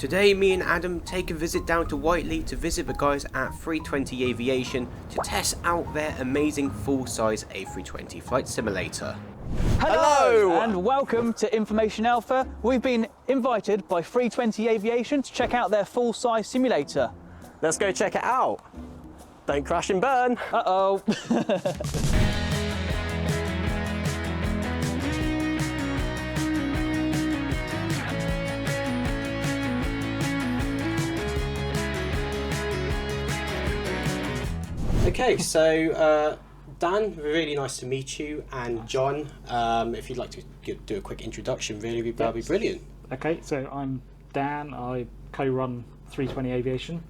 Today me and Adam take a visit down to Whiteley to visit the guys at 320 Aviation to test out their amazing full-size A320 Flight Simulator. Hello and welcome to Information Alpha. We've been invited by 320 Aviation to check out their full-size simulator. Let's go check it out. Don't crash and burn. Uh-oh. Okay, so Dan, really nice to meet you, and John, if you'd like to do a quick introduction, really, that'd be brilliant. Okay, so I'm Dan, I co-run 320 Aviation,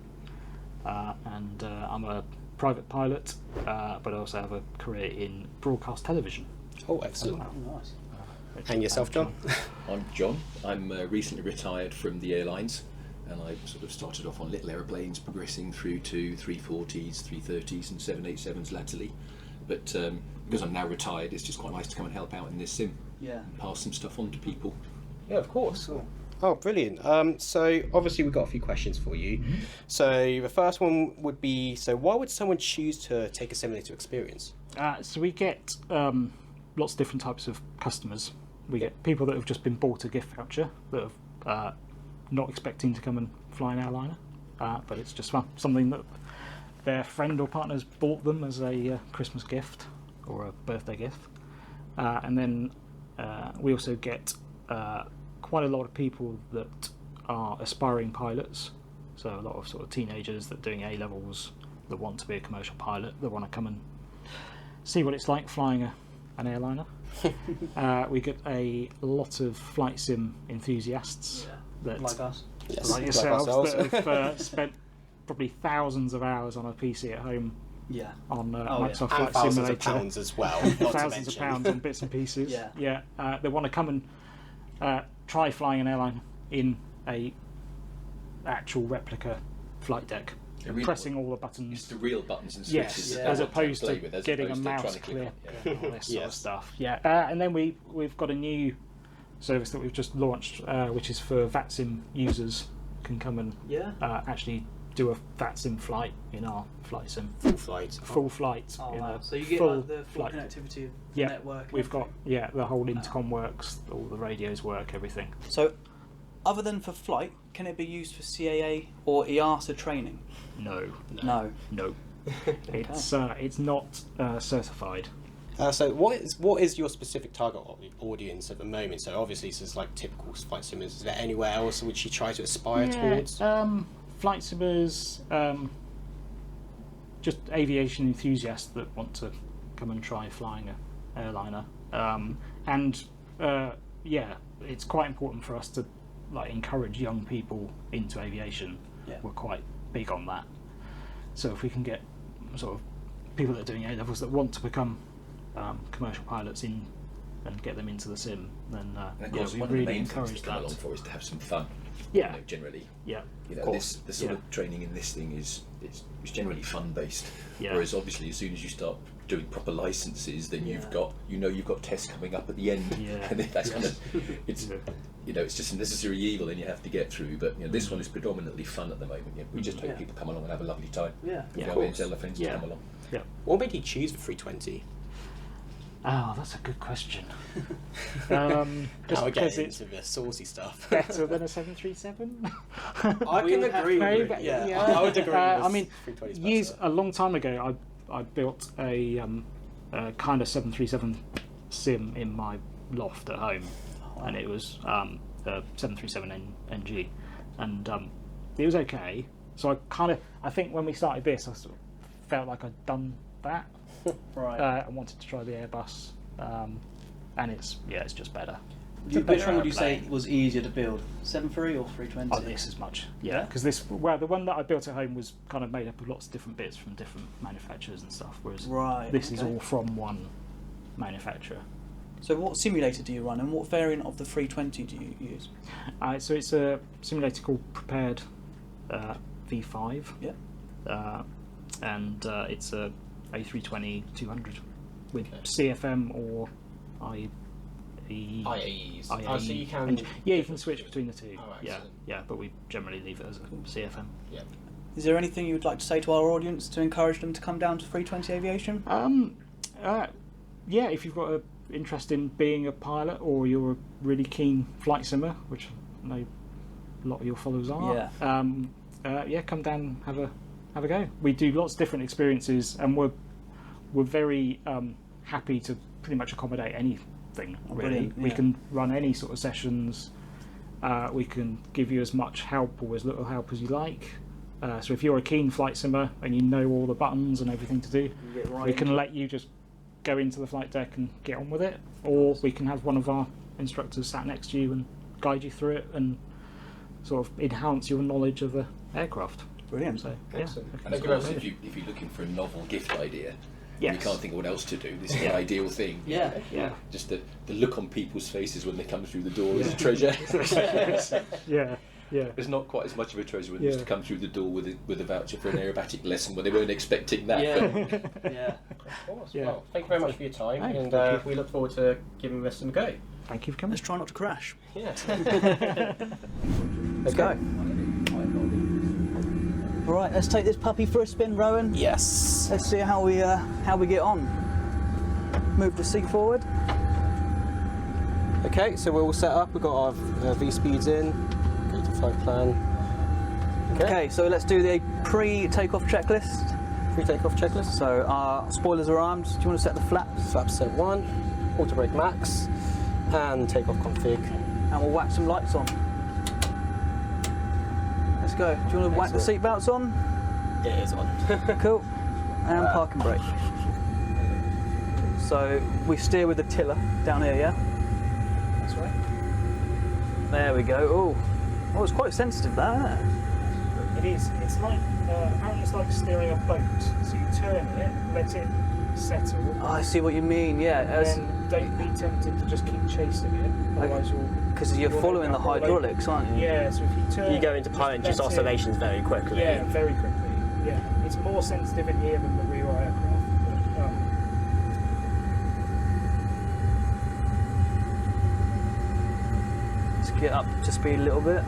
and I'm a private pilot, but I also have a career in broadcast television. Oh, excellent. Oh, nice. And yourself, John? I'm John. I'm recently retired from the airlines, and I sort of started off on little aeroplanes, progressing through to 340s, 330s and 787s latterly. But because I'm now retired, it's just quite nice to come and help out in this sim. Yeah. And pass some stuff on to people. Yeah, of course. Cool. Oh, brilliant. So obviously we've got a few questions for you. Mm-hmm. So the first one would be, so why would someone choose to take a simulator experience? So we get lots of different types of customers. We get people that have just been bought a gift voucher, that have not expecting to come and fly an airliner, but it's just fun. Something that their friend or partner's bought them as a Christmas gift or a birthday gift. And then we also get quite a lot of people that are aspiring pilots. So a lot of sort of teenagers that are doing A-levels that want to be a commercial pilot, that want to come and see what it's like flying an airliner. We get a lot of flight sim enthusiasts. Yeah. That, like us. Yes, like yourselves, that have spent probably thousands of hours on a PC at home. Yeah. On And Microsoft Flight thousands Simulator. of pounds as well. Thousands of pounds on bits and pieces. Yeah. They want to come and try flying an airline in a actual replica flight deck, and pressing all the buttons. It's the real buttons and switches. Yes, that as they want opposed play to with, as getting a opposed to mouse trying to click click on, and all this sort of stuff. Yeah, and then we've got a new service that we've just launched, which is for VATSIM users, can come and actually do a VATSIM flight in our flight sim. Full flight. Full flight. Oh, in wow. a So you get full like, the full flight. connectivity of the Yeah, network. we've got the whole intercom works, all the radios work, everything. So, other than for flight, can it be used for CAA or EASA training? No. It's not certified. So what is your specific target audience at the moment? So obviously this is like typical flight simulators. Is there anywhere else which you try to aspire towards? Flight simmers, just aviation enthusiasts that want to come and try flying an airliner. It's quite important for us to encourage young people into aviation. Yeah. We're quite big on that. So if we can get sort of people that are doing A-levels that want to become commercial pilots in and get them into the sim, then And of course, we one of the really main things encourage to come that. along for is to have some fun. Yeah. Generally. Yeah. The sort of training in this thing is generally fun based. Yeah. Whereas obviously as soon as you start doing proper licenses, then you've got tests coming up at the end. Yeah. And that's kind of it's just a necessary evil, and you have to get through. But this one is predominantly fun at the moment. We just hope people come along and have a lovely time. Yeah. Go away and tell their friends to come along. Yeah. What made you choose the 320? Oh, that's a good question. Now Just we're because getting it's into the saucy stuff. better than a 737. I can agree with Maybe, yeah. I would agree with I mean, 320's years better. a long time ago, I built a kind of 737 sim in my loft at home, and it was a 737 NG, and it was okay. So I think when we started this, I sort of felt like I'd done that. Right. I wanted to try the Airbus, and it's just better. Which one would you say was easier to build, 73 or 320? Oh, this is much, because the one that I built at home was kind of made up of lots of different bits from different manufacturers and stuff, whereas this is all from one manufacturer. So what simulator do you run, and what variant of the 320 do you use? So it's a simulator called Prepared V5. Yeah. And it's a A320 200 with CFM or IAEs. IAE. Oh, so you can. And, yeah, you can switch between the two. Oh, yeah, excellent. yeah, but we generally leave it as a CFM. Yeah. Is there anything you would like to say to our audience to encourage them to come down to 320 Aviation? Yeah, if you've got an interest in being a pilot or you're a really keen flight simmer, which I know a lot of your followers are, come down, have a go. We do lots of different experiences, and we're very happy to pretty much accommodate anything. Really, brilliant, we yeah. can run any sort of sessions. We can give you as much help or as little help as you like. So if you're a keen flight simmer and you know all the buttons and everything to do, we can let you just go into the flight deck and get on with it, or we can have one of our instructors sat next to you and guide you through it and sort of enhance your knowledge of the aircraft. Brilliant. So, Excellent. And of course, if you're looking for a novel gift idea, Yes. and you can't think of what else to do, this is the ideal thing. Yeah. Yeah, Just the look on people's faces when they come through the door is a treasure. yeah. It's not quite as much of a treasure when they used to come through the door with a voucher for an aerobatic lesson when they weren't expecting that. Yeah. Of course. Yeah. Well, thank you very much for your time, Hey, and thank you. we look forward to giving this some go. Thank you for coming. Let's try not to crash. Yeah. Let's go. All right, let's take this puppy for a spin, Rowan. Yes. Let's see how we get on. Move the seat forward. Okay, so we're all set up. We've got our V speeds in. Go to flight plan. Okay, so let's do the pre-takeoff checklist. Pre-takeoff checklist. So our spoilers are armed. Do you want to set the flaps? Flaps set 1, auto brake max, and takeoff config. And we'll whack some lights on. Let's go. Do you want to whack the seatbelts on? It is on. Cool. And parking brake. So we steer with the tiller down here, yeah? That's right. There we go. Oh, it's quite sensitive, that, isn't it? It is. It's like apparently it's like steering a boat. So you turn it, let it settle, Oh, I see what you mean. Yeah, and then don't be tempted to just keep chasing it. Otherwise, because you're following the hydraulics, aren't you? Yeah. So if you turn, You go into pilot and just let it- oscillations very quickly. Yeah, very quickly. Yeah, it's more sensitive in here than the rear aircraft. But, Let's get up to speed a little bit.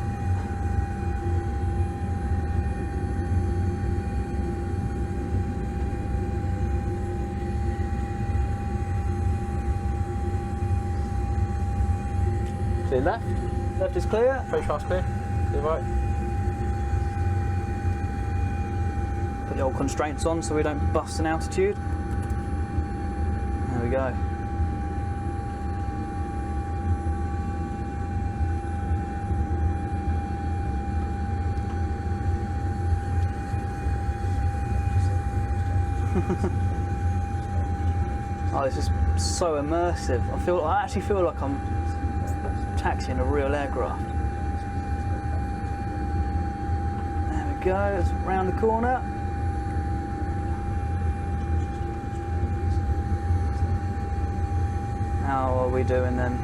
Clear left. Left is clear. Approach fast clear. Clear right. Put the old constraints on so we don't bust in altitude. There we go. Oh, this is so immersive. I actually feel like I'm taxiing a real aircraft. There we go. It's round the corner. How are we doing then?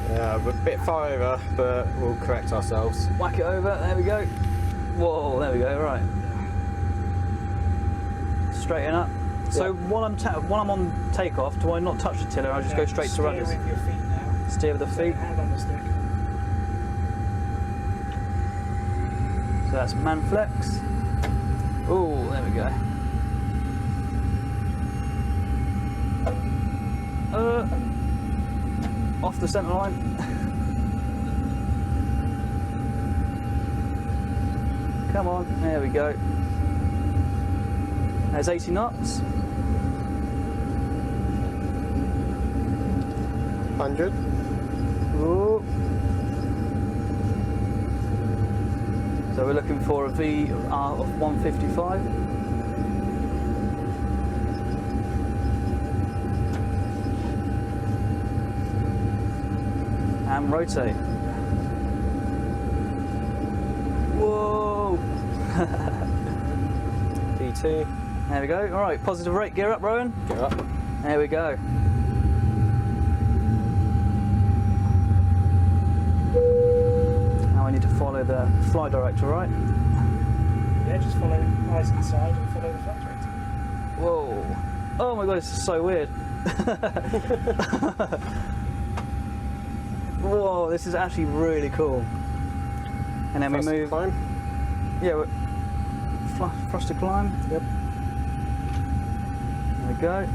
Yeah, we're a bit far over, but we'll correct ourselves. Whack it over. There we go. Whoa, there we go. Right. Straighten up. So while I'm on takeoff, do I not touch the tiller? I just go straight to steer runners. with your feet now. Steer with the feet. Hand on the stick. So that's man flex. Oh, there we go. Off the centre line. Come on, there we go. There's 80 knots. 100. Ooh. So we're looking for a VR of 155. And rotate. Whoa! V2. There we go. All right, positive rate. Gear up, Rowan. Go up. There we go. Now I need to follow the fly director, right? Yeah, just follow eyes inside and follow the flight director. Whoa. Oh my god, this is so weird. Whoa, this is actually really cool. And then First we move. climb. Yeah, for us to climb. Yep. There we go.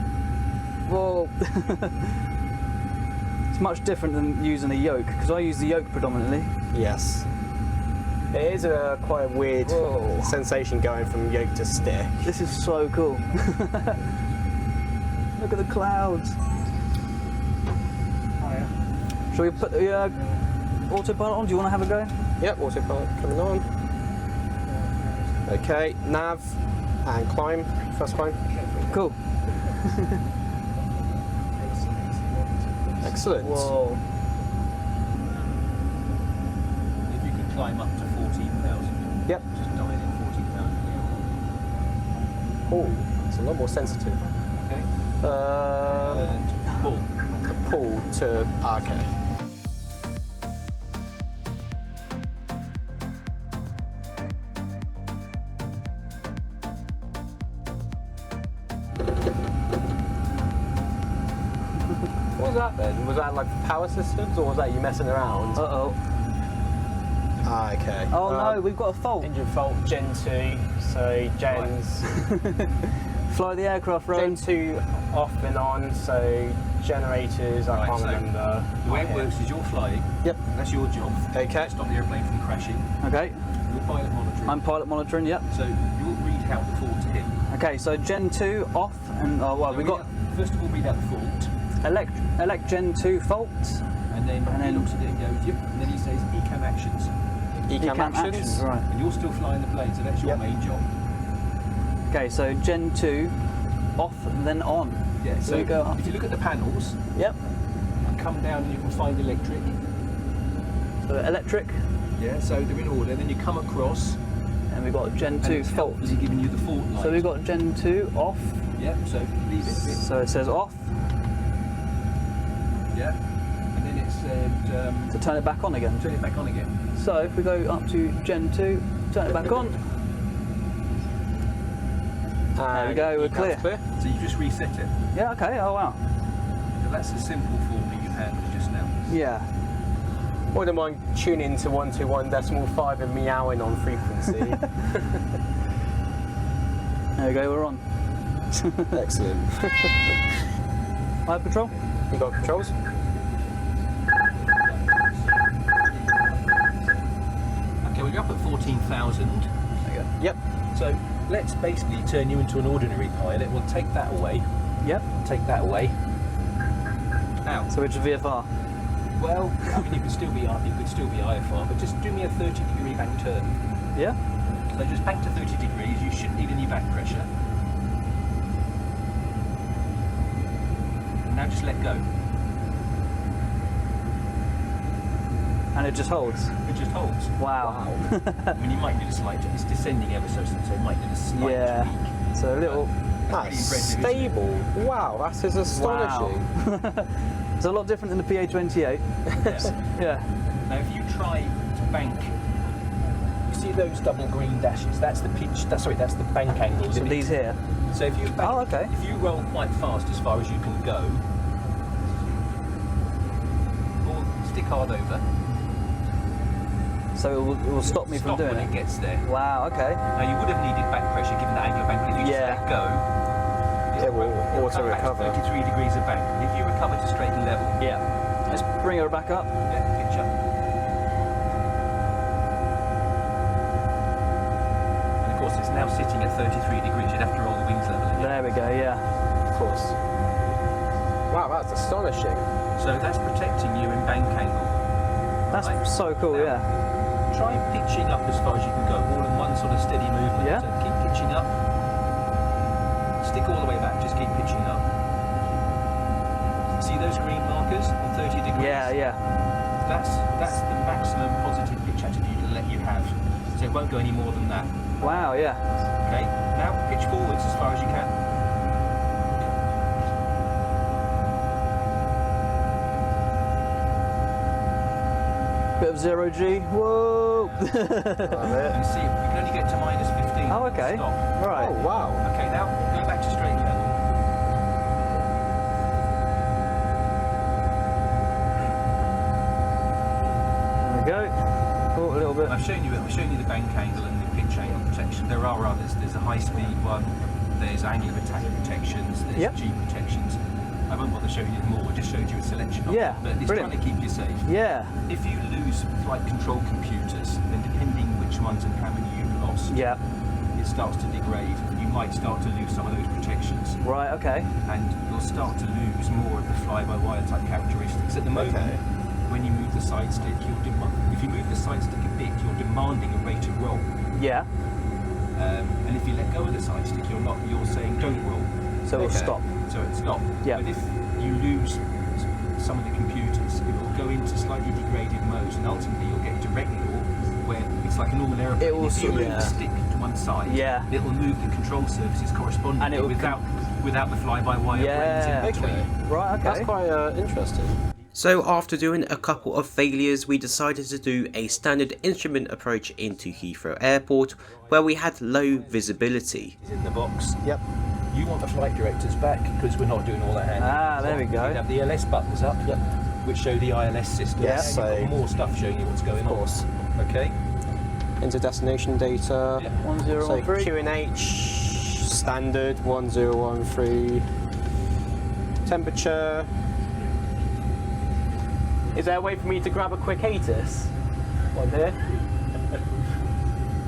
Whoa. It's much different than using a yoke, because I use the yoke predominantly. Yes. It is quite a weird Whoa. sensation going from yoke to stick. This is so cool. Look at the clouds. Oh, yeah. Shall we put the autopilot on? Do you want to have a go? Yep, autopilot coming on. Okay, nav and climb. First climb. Cool. Excellent. Whoa. If you could climb up to 14,000, Yep. just dial in 14,000. Oh, it's a lot more sensitive. Okay. And Pull. pull to okay. What was that then? Was that like power systems or was that you messing around? Uh-oh. Ah, okay. Oh no, we've got a fault. Engine fault, Gen 2. So Gen's Fly the aircraft, Rohan. Gen 2 off and on. So generators, I Right, can't so remember. The way it works is you're flying. Yep. That's your job. Okay. Stop the airplane from crashing. Okay. You're pilot monitoring. I'm pilot monitoring, yep. So you'll read out the fault to him. Okay, so Gen 2 off and we've got First of all, read out the fault, elect Gen 2 fault. and then And he then- looks at it and goes, yep. And then he says ECAM actions, ECAM actions. Right. and you're still flying the plane, so that's your Yep. main job. Okay, so Gen 2 off and then on. Yeah. So So we go up. if you look at the panels, Yep. and come down, and you can find electric. So electric, Yeah. So they're in order. Then you come across, and we've got Gen and 2 it's fault. helpfully giving you the fault line. So we've got Gen 2 off. Yeah. So leave it a bit. So it says off Yeah. And then it said to turn it back on again. turn it back on again. So if we go up to Gen 2, turn it back on. There we go, we're ECAM's clear. So you just reset it. Yeah, okay, oh wow. So that's a simple fault that you handled just now. Yeah. Wouldn't mind tuning to 121.5 and meowing on frequency. There we go, we're on. Excellent. Flight control? You got controls? Okay, well you're up at 14,000. Yep. So let's basically turn you into an ordinary pilot. We'll take that away. Yep. Take that away. Now, So it's a VFR. well, I mean you could still be IFR, but just do me a 30-degree back turn. Yeah? So just back to 30 degrees. You shouldn't need any back pressure. And now just let go. And it just holds. It just holds. Wow. I mean, you might need a slight. It's descending ever so slightly, so it might need a slight Yeah. tweak. So a little. That's Pretty impressive, isn't it? stable. Wow, that is astonishing. It's a lot different than the PA-28. Yeah. Yeah. Now, if you try to bank, you see those double green dashes? That's the pitch. That's the bank angle So limit. these here. So if you Oh, okay. if you roll quite fast as far as you can go, or stick hard over, So it will stop me from stop doing when it. it gets there. Wow, okay. Now you would have needed back pressure given the angle of bank, but if you Yeah. just let go, It will it'll come back to auto-recover. 33 degrees of bank. If you recover to straight and level, Yeah. Let's bring her back up. yeah, pitch up. And of course, it's now sitting at 33 degrees. You'd have to roll the wings level again. There we go, yeah. Of course. Wow, that's astonishing. So that's protecting you in bank angle. That's Right. so cool, Now, yeah. Try pitching up as far as you can go, all in one sort of steady movement. Yeah. So keep pitching up. Stick all the way back, just keep pitching up. See those green markers on 30 degrees? Yeah, yeah. That's the maximum positive pitch attitude to let you have. So it won't go any more than that. Wow, yeah. Okay? Now pitch forwards as far as you can. Bit of 0G. Whoa! Love it. And see, you can only get to minus 15. Oh, okay. Stop. Right. Oh, wow. Okay, now go back to straight level. go. Oh, a little bit. I've shown you the bank angle and the pitch angle protection. There are others. There's a high-speed one. There's angle of attack protections. There's Yep. G protections. I won't bother showing you more. I just showed you a selection of Yeah, them. But it's brilliant. trying to keep you safe. Yeah. If you lose flight control computers, then depending which ones and how many you've lost, Yeah. it starts to degrade. You might start to lose some of those protections, Right. Okay. and you'll start to lose more of the fly-by-wire type characteristics. At the moment, Okay. when you move the side stick, if you move the side stick a bit, you're demanding a rate of roll. Yeah. And if you let go of the side stick, you're saying don't roll. So we'll Okay. stop. So it's not. Yeah. But if you lose some of the computers, it will go into slightly degraded modes, and ultimately you'll get direct roll, where it's like a normal aeroplane. It will if you move yeah. the stick to one side, Yeah. it'll move the control surfaces correspondingly And it will without the fly-by-wire Yeah. planes in between. Okay. Right. Okay. That's quite interesting. So after doing a couple of failures, we decided to do a standard instrument approach into Heathrow Airport, where we had low visibility. Is in the box. Yep. You want the flight directors back because we're not doing all that handling. Ah, there we go. You have the LS buttons up, which show the ILS system. Yes, and you've so- got more stuff showing you what's going Of course. on. Okay. Into destination data. Yeah. 1013. So QNH, standard 1013. Temperature. Is there a way for me to grab a quick ATIS? One here.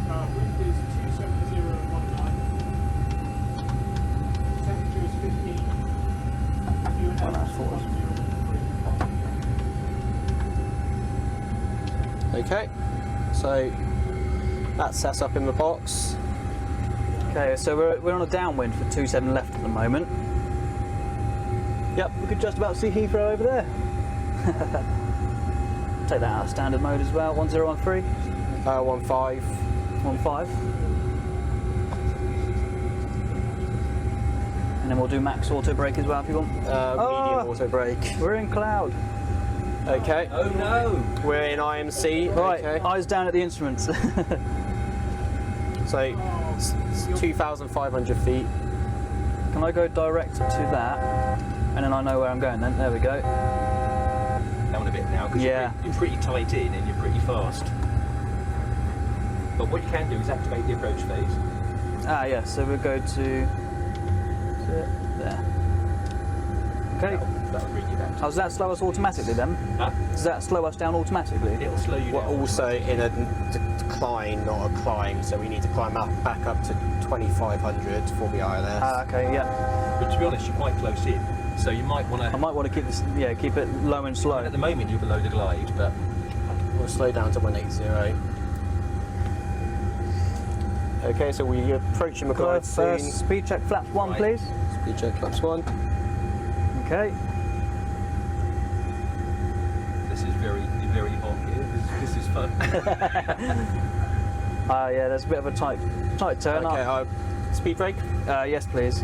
Wind is 27019. Temperature is 15. Okay. So that's set up in the box. Okay, so we're on a downwind for 27 left at the moment. Yep, we could just about see Heathrow over there. Take that out of standard mode as well. 1013, 15. 15. And then we'll do max auto brake as well if you want. Medium auto brake. We're in cloud. Okay. Oh no! We're in IMC. Right, Okay. eyes down at the instruments. So it's 2,500 feet. Can I go direct to that? And then I know where I'm going then. There we go. Down a bit now because Yeah. you're pretty tight in and you're pretty fast. But what you can do is activate the approach phase. Ah, yeah, so we'll go to there. Okay. That'll bring you back. Oh, does that slow us automatically then? Huh? Does that slow us down automatically? It'll slow you We're down. also in a decline, not a climb, so we need to climb up back up to 2,500 for the ILS. Ah, okay, yeah. But to be honest, you're quite close in, so you might want I to. might want to keep this, yeah, keep it low and slow. At the moment, you're below the glide, but We'll slow down to 180. Okay, so we approaching the glide soon. Speed check flaps 1, Right. please. Speed check flaps 1. Okay. this is very hot here. This is fun. Yeah, there's a bit of a tight turn Okay, up. speed brake. Yes, please.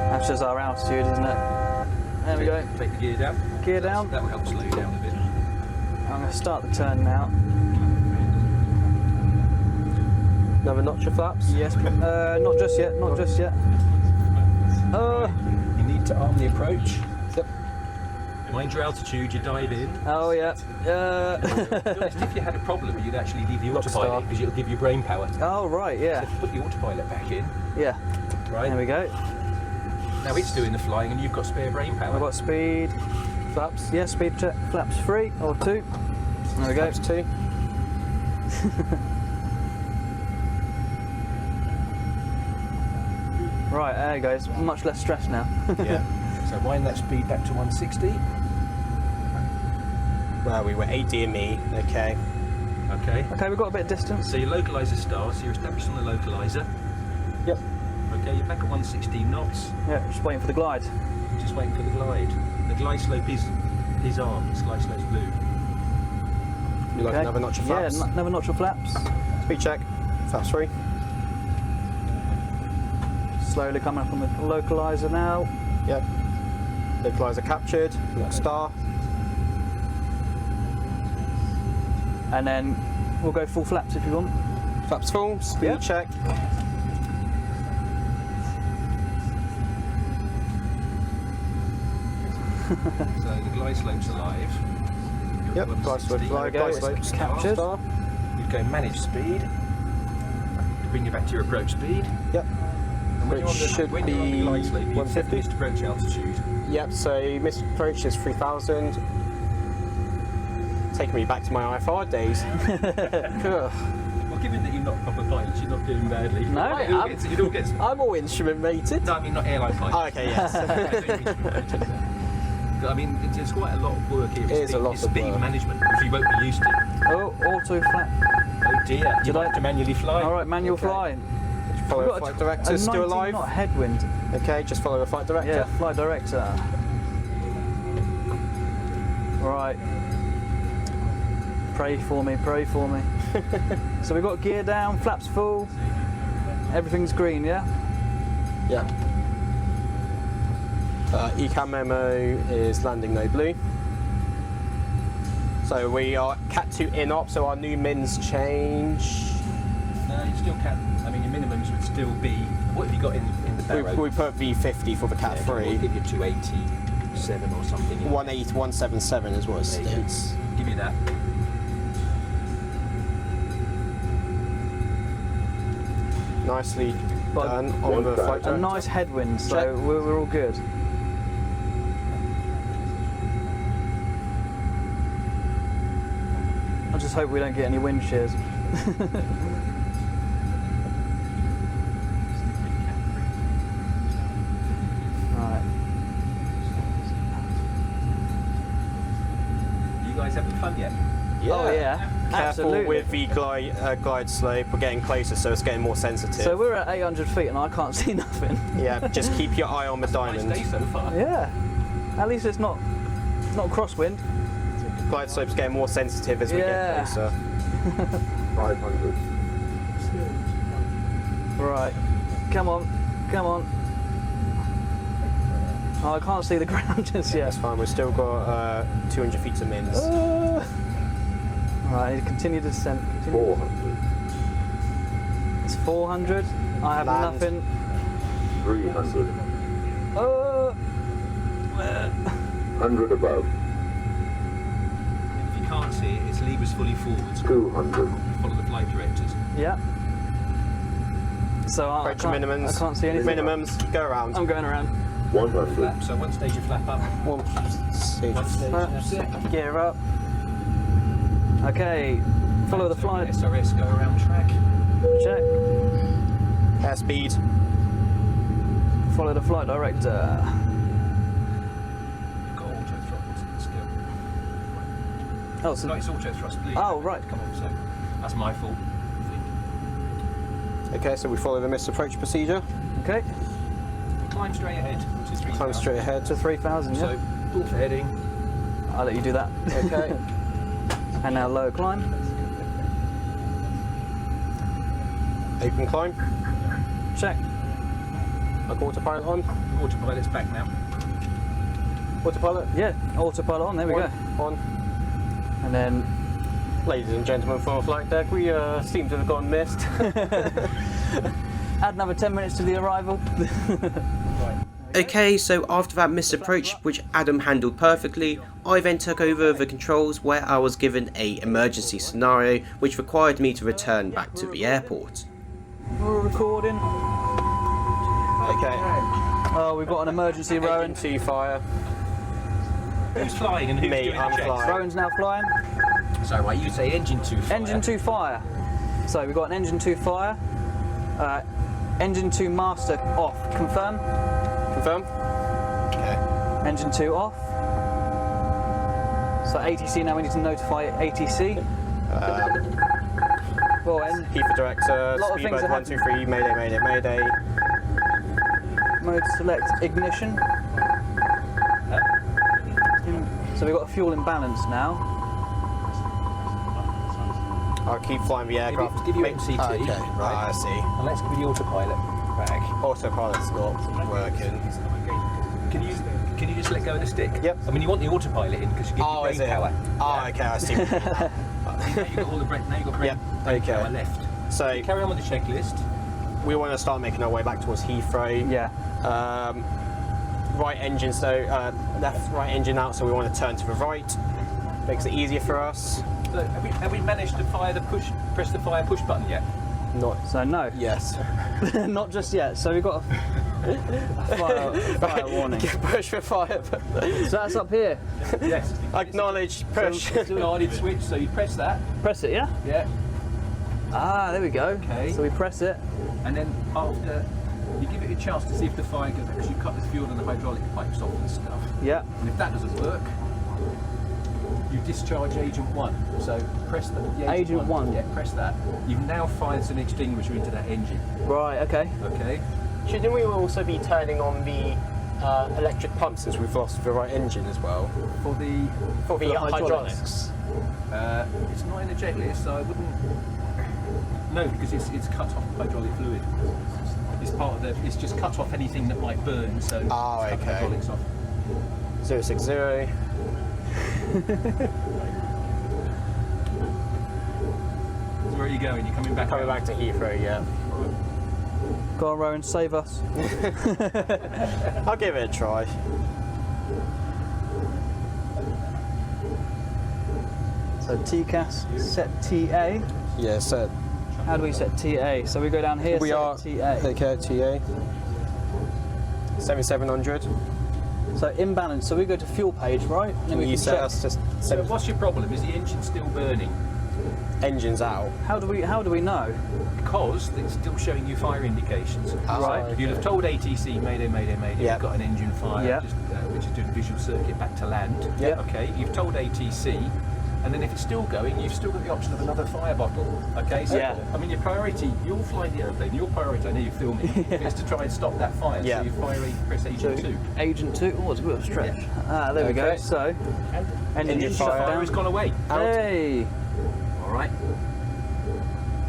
That's just our altitude, isn't it? There we go. Take the gear down. Gear down. That will help slow you down a bit. I'm going to start the turn now. Another notch of flaps. Yes, not just yet, not just yet. You need to arm the approach. Yep. Mind your altitude. You dive in. Oh, yeah. To be honest, if you had a problem, you'd actually leave the Rock star. autopilot because it'll give you brain power. Oh, right, yeah. So put the autopilot back in. Yeah. Right. There we go. Now it's doing the flying, and you've got spare brain power. I've got speed. Flaps. Yeah, speed check. Flaps 3 or 2. There we go. Flaps 2. Right, there you go. It's much less stress now. Yeah. So wind that speed back to 160. Well, we were ADME. Okay. Okay. Okay, we've got a bit of distance. So your localizer starts. So you're established on the localizer. Yep. Okay. You're back at 116 knots. Yeah, just waiting for the glide. Just waiting for the glide. The glide slope is on. The glide slope's blue. You like Okay. another notch of Yeah, flaps? another notch of flaps. Speed check. Flaps 3. Slowly coming up on the localizer now. Yep. Localizer captured. Rock star. And then we'll go full flaps if you want. Flaps full. Speed Yeah. check. So the glide slope's alive. Yep, glide slope, 160. glide, glide slope. It's captured. Star. You'd go manage speed. Bring you back to your approach speed. Yep. And when Which should when you're on the be glide slope, you set the 150. missed approach altitude. Yep, so missed approach is 3,000. Taking me back to my IFR days. Ugh. Well, given that you're not proper pilots, you're not doing badly. No, it all gets. I'm all instrument rated. No, I mean not airline pilots. Oh, okay, yes. I mean, it's quite a lot of work here. It is a lot it's of speed work. management, which you won't be used to. Oh, auto flat. Oh dear, you Did I- have to manually fly. All right, manual Okay. flying. Follow We've the got flight a director, still 19 alive. knot headwind. Okay, just follow the flight director. Yeah, flight director. Right. Pray for me, pray for me. So we've got gear down, flaps full, everything's green, yeah? Yeah. ECAM memo is landing no blue. So we are Cat 2 in op, so our new mins change. No, you still can't. I mean, your minimums would still be. What have you got in the barrow? We put V50 for the Cat Yeah, 3. We'll give you 287 or something. 18177 is what it There you go. states. Give you that. Nicely But done on the flight A director. nice headwind, so Check. we're all good. I just hope we don't get any wind shears. Right. You guys having fun yet? Oh yeah, Careful absolutely. with the glide slope. We're getting closer, so it's getting more sensitive. So we're at 800 feet and I can't see nothing. yeah, just keep your eye on the Nice diamond. day so far. Yeah. At least it's not crosswind. Glide slope's getting more sensitive as we Yeah. get closer. 500. Right. Come on. Come on. Oh, I can't see the ground just yet. That's fine. We've still got 200 feet to mins. Right, I need to continue to descent. Continue. 400. It's 400. I have Land. nothing. 300. 100 above. If you can't see it, it's levers fully forwards. 200. Follow the flight directors. Yeah. So I Approach your can't, minimums. I can't see anything. Minimums. Go around. I'm going around. 100. Flap. So one stage you flap up. One stage. One stage. That's it. Gear up. Okay. Follow the flight. SRS go around track. Check. Airspeed. Follow the flight director. You've got auto throttles still. Oh, so No, it's auto thrust, please. Oh, right. Come on, so that's my fault. Okay, so we follow the missed approach procedure. okay. Climb straight ahead to 3,000. Climb straight ahead. To 3,000. Yeah. So, pull for heading. I'll let you do that. Okay. And now low climb. Open climb. Check. I've got autopilot on. Autopilot's back now. Autopilot. Yeah. Autopilot on. There we go. On. And then Ladies and gentlemen from the flight deck, we seem to have gone missed. add another 10 minutes to the arrival. Okay, so after that missed approach, which Adam handled perfectly, I then took over the controls where I was given a emergency scenario which required me to return back to the airport. We're recording. Okay. Oh, we've got an emergency, Rowan. Engine 2 fire. Who's flying and who's Me, doing I'm the checks? flying. Rowan's now flying. So, right, you say engine 2 fire. Engine 2 fire. So we've got an engine 2 fire. Engine 2 master off. Confirm. Confirm. Okay. Engine 2 off. So ATC, now we need to notify ATC. Well, Heathrow director, Lot of things speedbird that 123, mayday, mayday, mayday. mode select ignition. So we've got a fuel imbalance now. I'll keep flying the aircraft. give you MCT, okay. right? I see. And let's give you the autopilot back. Autopilot's not working. Can you just let go of the stick? Yep. I mean, you want the autopilot in because you get Oh, your is brain it? power. Oh, okay, I see. Now you've got all the brain. Now you've got brain, Yep, brain okay. power left. So Carry on with the checklist. we want to start making our way back towards Heathrow. Yeah. Right engine, so left, right engine out, so we want to turn to the right. Makes it easier for us. So have we managed to press the fire push button yet? Not So no, yes. not just yet. So we've got a fire warning. Push for fire. So that's up here. Yes. Acknowledge. Push. It's a guarded switch, so you press that. Press it, yeah? Yeah. Ah, there we go. Okay. So we press it. And then after, you give it a chance to see if the fire goes, because you cut the fuel and the hydraulic pipes off and stuff. Yeah. And if that doesn't work, you discharge Agent 1. So press the Agent 1? Yeah, press that. You've now fired an extinguisher into that engine. Right, okay. Okay? Shouldn't we also be turning on the electric pumps since we've lost the right engine as well? For the For the hydraulics. it's not in the checklist, so I wouldn't. No, because it's cut off hydraulic fluid. It's part of the. It's just cut off anything that might burn. So Oh, cut the okay. hydraulics off. 060. So where are you going? You're coming back. Coming out? back to Heathrow, yeah. Go on, Rowan, save us. I'll give it a try. So TCAS, set TA. Yeah, so How do we set TA? So we go down here, we set are TA. okay, TA. 7700. So imbalance, so we go to fuel page, right? And then we You can set check. us just So what's your problem? Is the engine still burning? engines out. How do we know? Because it's still showing you fire indications. Right. You'd have told ATC, Mayday, Mayday, Mayday, Yeah. you've got an engine fire, Yeah. which is doing a visual circuit back to land. Yeah. Okay, you've told ATC, and then if it's still going, you've still got the option of another fire bottle. Okay, so Yeah. I mean, your priority, you're flying the aeroplane, your priority, I know you're filming, is to try and stop that fire. Yeah. So you press Agent 2. Agent 2, oh, it's a bit of a stretch. Yeah. Ah, there we go. Okay. So, engine Engine shut fire. Fire down. has gone away. Hey! All right.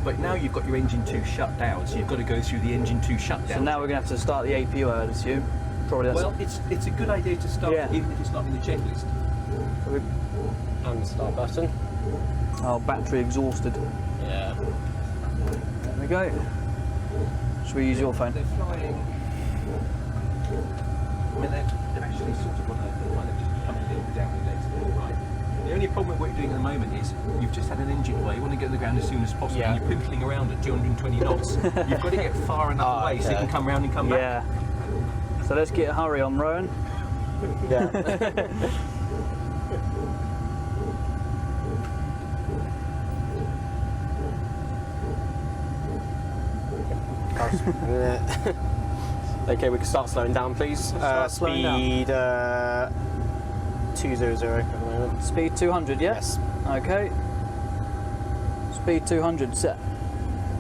But now you've got your engine 2 shut down, so you've got to go through the engine 2 shutdown. So now we're going to have to start the APU, I'd assume. Probably that's Well, it's a good idea to start, Yeah. even if it's not in the checklist. And the start button. Oh, battery exhausted. Yeah. There we go. Should we use your phone? They're flying. I mean, they've actually sort of got a kind of just coming a little bit down with legs. Right. The only problem with what you're doing at the moment is you've just had an engine away. You want to get on the ground as soon as possible. Yeah. And you're pimpling around at 220 knots. You've got to get far enough away so you okay. can come round and come back. Yeah. So let's get a hurry on, Rowan. Yeah. Okay, we can start slowing down, please. Start slowing down. Speed 200 at the moment. Speed 200, yeah? Yes. Okay. Speed 200, set.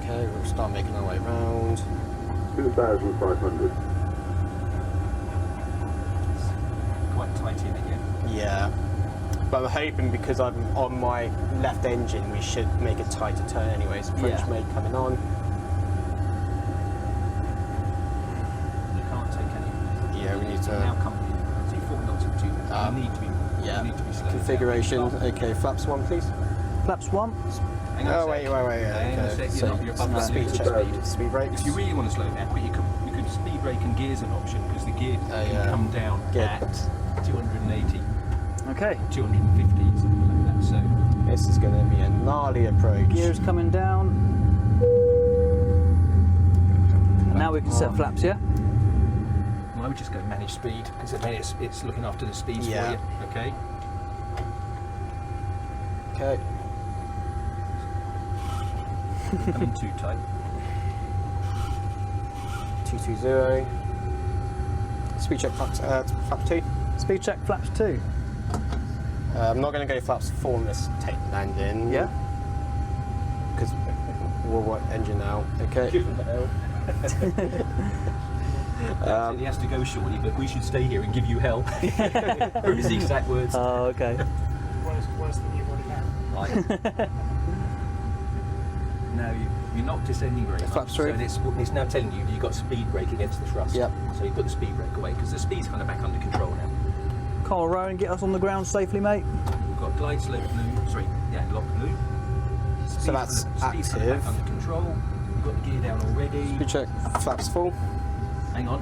Okay, we'll start making our way round. 2,500. Quite tight in it, yeah. Yeah. But I'm hoping because I'm on my left engine, we should make a tighter turn anyways. French Yeah. made coming on. You can't take any. Yeah, we need Now to. come in. So you're 40 knots at 2. You need to be. Yeah. You need to be slow. Configuration. Okay, flaps 1, please. Flaps 1. Hang on a Oh, sec. wait. Hang on a Okay. sec. You're above the speed speed check. speed. Speed brakes. If you really want to slow down, but you could speed brake and gears an option because the gear can yeah. come down Good. at 280, Okay. 250, something like that. So This is going to be a gnarly approach. Gears coming down. And now we can set flaps, yeah? I would just go manage speed because then it's looking after the speeds Yeah. for you. Okay. Okay. Coming too tight. 220. Speed check flaps 2. Speed check flaps 2. I'm not going to go flaps 4 on this tape landing. Yeah? Because we'll work engine now. Okay. Give the hell. He has to go shortly, but we should stay here and give you hell. Or his exact words. Oh, okay. Worse than you've already had. Right. Now you're not descending very much. Flaps So through. it's now telling you you've got speed brake against the thrust. Yep. So you put the speed brake away because the speed's kind of back under control now. Come on, Rowan, get us on the ground safely, mate. We've got glide slope blue. Sorry, yeah, lock blue. Speed's that's speed's kind of active. back under control. We've got the gear down already. Speed check flaps full. Hang on.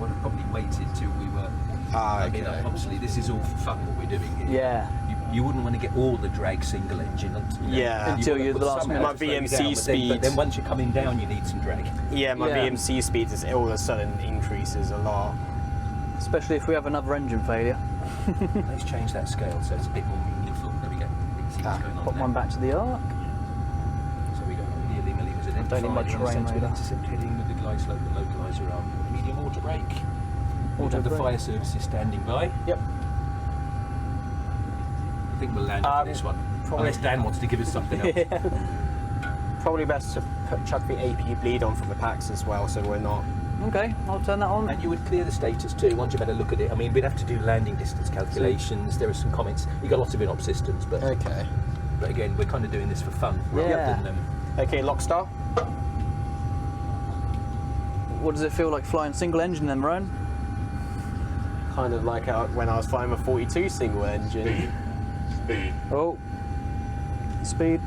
would have probably waited till we were. Ah, I mean, okay. obviously, this is all for fun what we're doing here. Yeah. You wouldn't want to get all the drag single engine. Yeah. Until wanna you're put the last some minute. out My to slow you VMC down, but then- speed. But then once you're coming down, you need some drag. Yeah, my Yeah. VMC speed is all of a sudden increases a lot. Especially if we have another engine failure. Let's change that scale so it's a bit more meaningful. There we go. You can see what's going on Put there. one back to the arc. So we go nearly millimetres Don't need identified much in the terrain sense with radar. intercept heading with the glide slope and localiser arm. Medium auto brake. Auto The brake. fire service is standing by. Yep. I think we'll land for this one. probably- Unless Dan wants to give us something else. Probably best to chuck the AP bleed on from the packs as well, so we're not. Okay, I'll turn that on. And you would clear the status too once you've had a look at it. I mean, we'd have to do landing distance calculations. There are some comments. You've got lots of in-op systems, but Okay. again, we're kind of doing this for fun rather Yeah. than. Okay, Lockstar. What does it feel like flying single engine then, Rowan? Kind of like when I was flying a 42 single engine. Oh. Speed.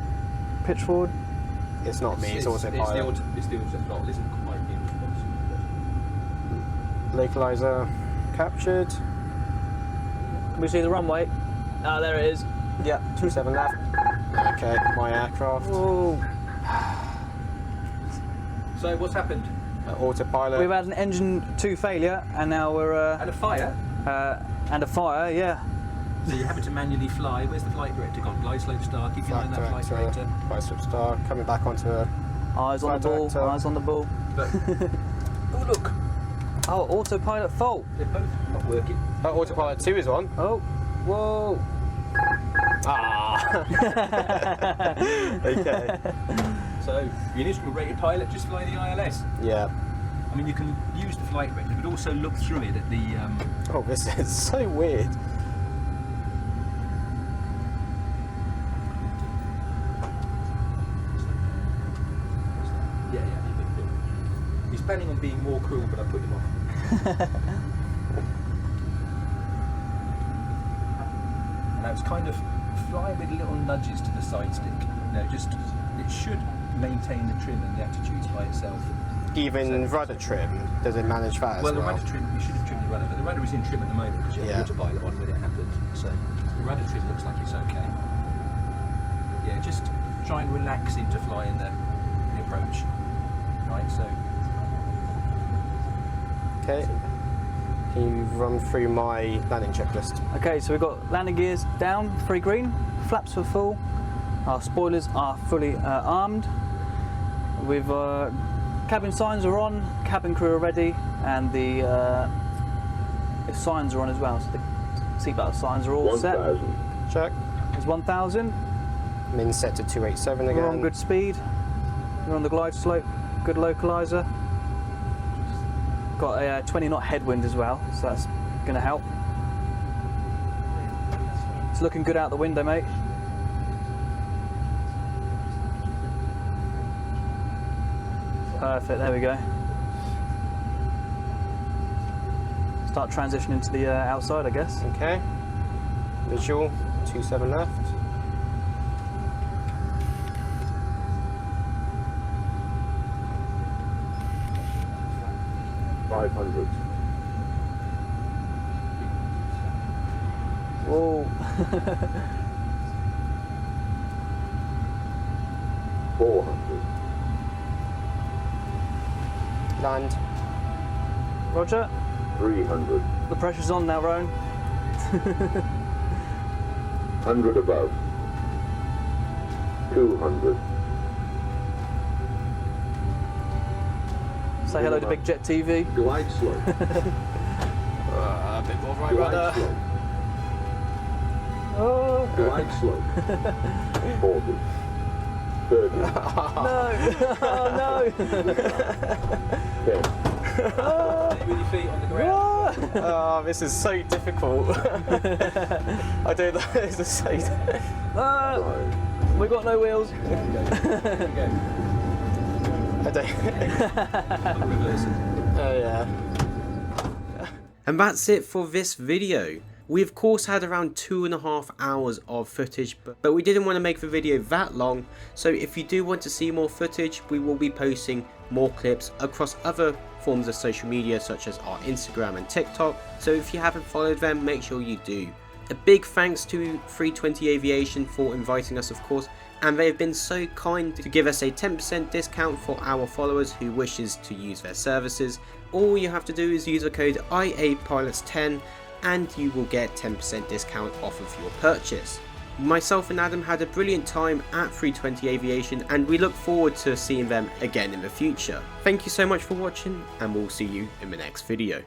Pitch forward. It's not me, it's autopilot. It's the autopilot. Isn't quite in Localizer captured. Can we see the runway? Ah, there it is. Yeah, 27 left. Okay, my aircraft. Oh. So what's happened? Autopilot. We've had an engine 2 failure, and now we're And a fire. and a fire. Yeah. So you're having to manually fly. Where's the flight director gone? Glide slope star. Keep your eye on that flight director. Flight switch star. Coming back onto a. Eyes on the Flight ball. director. Eyes on the ball. But oh look, Oh, autopilot fault. they're both not working. Autopilot 2 is on. Oh. Whoa. Ah. Okay. So you're an instrument rated pilot. Just fly the ILS. Yeah. I mean, you can use the flight director, but also look through it at the. Oh, this is so weird. Yeah. He's planning on being more cruel, but I put him off. Now it's kind of flying with little nudges to the side stick. Just it should maintain the trim and the attitudes by itself. Even rudder trim, does it manage that as Well, well? the rudder trim, you should have trimmed the rudder, but the rudder is in trim at the moment because you have the autopilot on when it happened. So the rudder trim looks like it's okay. But yeah, just try and relax into flying the approach. Right, so Okay. Can you run through my landing checklist? Okay, so we've got landing gears down, 3 green, flaps are full, our spoilers are fully armed, we've cabin signs are on, cabin crew are ready, and the signs are on as well, so the seatbelt signs are all set. 1,000. Check. There's 1,000, Min set to 287 again. we're on good speed, we're on the glide slope, good localizer. Got a 20 knot headwind as well, so that's going to help. It's looking good out the window, mate. Perfect, there we go. Start transitioning to the outside, I guess. Okay. Visual, 27 left. $500. Whoa. $400. Land. Roger. $300. The pressure's on now, Rowan. 100 above. 200. Say hello to Big Jet TV. Glide slope. A bit more right Glide rudder. slope. Oh. Glide slope. 40. 30. No. Oh, no. 10. with your feet on the ground. Oh, this is so difficult. I don't know. This is so. Ah, 5. we got no wheels. There we go. I don't. Reverse it. Oh yeah. And that's it for this video. We of course had around 2.5 hours of footage, but we didn't want to make the video that long, so if you do want to see more footage, we will be posting more clips across other forms of social media such as our Instagram and TikTok, so if you haven't followed them, make sure you do. A big thanks to A320 Aviation for inviting us of course, and they have been so kind to give us a 10% discount for our followers who wishes to use their services. All you have to do is use the code IAPilots10 and you will get 10% discount off of your purchase. Myself and Adam had a brilliant time at A320 Aviation and we look forward to seeing them again in the future. Thank you so much for watching and we'll see you in the next video.